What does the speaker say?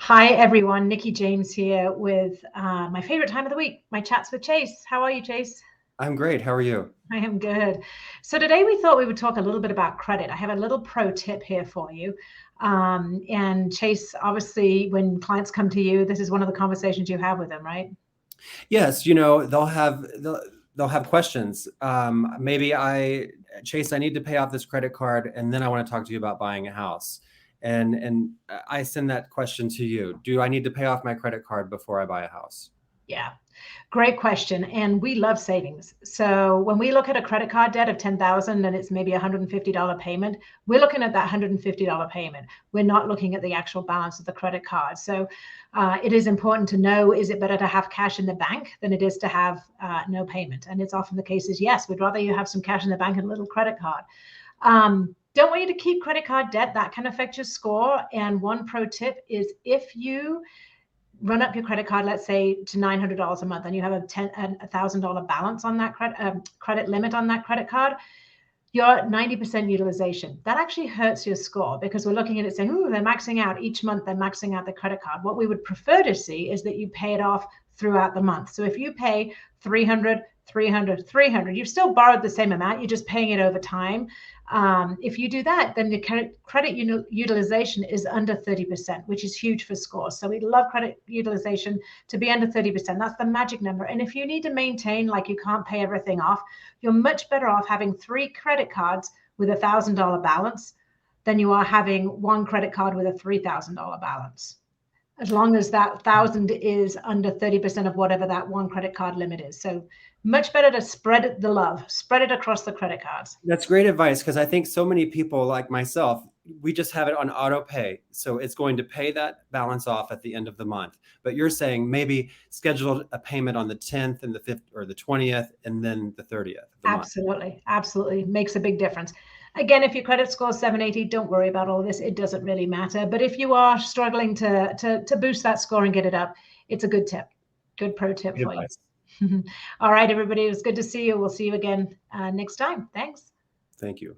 Hi, everyone. Nikki James here with my favorite time of the week, my chats with Chase. How are you, Chase? I'm great. How are you? I am good. So today we thought we would talk a little bit about credit. I have a little pro tip here for you. And Chase, obviously, when clients come to you, this is one of the conversations you have with them, right? Yes, they'll have questions. Maybe Chase, I need to pay off this credit card, and then I want to talk to you about buying a house. And I send that question to you. Do I need to pay off my credit card before I buy a house? Yeah, great question. And we love savings. So when we look at a credit card debt of 10,000 and it's maybe a $150 payment, we're looking at that $150 payment. We're not looking at the actual balance of the credit card. So it is important to know, is it better to have cash in the bank than it is to have no payment? And it's often the case is yes, we'd rather you have some cash in the bank and a little credit card. Don't want you to keep credit card debt. That can affect your score. And one pro tip is if you run up your credit card, let's say to $900 a month, and you have a $1,000 balance on that credit limit on that credit card, you're at 90% utilization. That actually hurts your score because we're looking at it saying, ooh, they're maxing out each month, they're maxing out the credit card. What we would prefer to see is that you pay it off throughout the month. So if you pay 300, 300, 300, you've still borrowed the same amount, you're just paying it over time. If you do that, then the credit utilization is under 30%, which is huge for scores. So we love credit utilization to be under 30%. That's the magic number. And if you need to maintain, like you can't pay everything off, you're much better off having 3 credit cards with a $1,000 balance than you are having 1 credit card with a $3,000 balance. As long as that 1,000 is under 30% of whatever that 1 credit card limit is. So much better to spread the love, spread it across the credit cards. That's great advice because I think so many people like myself, we just have it on auto pay. So it's going to pay that balance off at the end of the month. But you're saying maybe schedule a payment on the 10th and the 5th or the 20th and then the 30th of the month. Absolutely. Absolutely. Makes a big difference. Again, if your credit score is 780, don't worry about all this. It doesn't really matter. But if you are struggling to boost that score and get it up, it's a good tip. Good pro tip Good for you. advice. All right, everybody. It was good to see you. We'll see you again next time. Thanks. Thank you.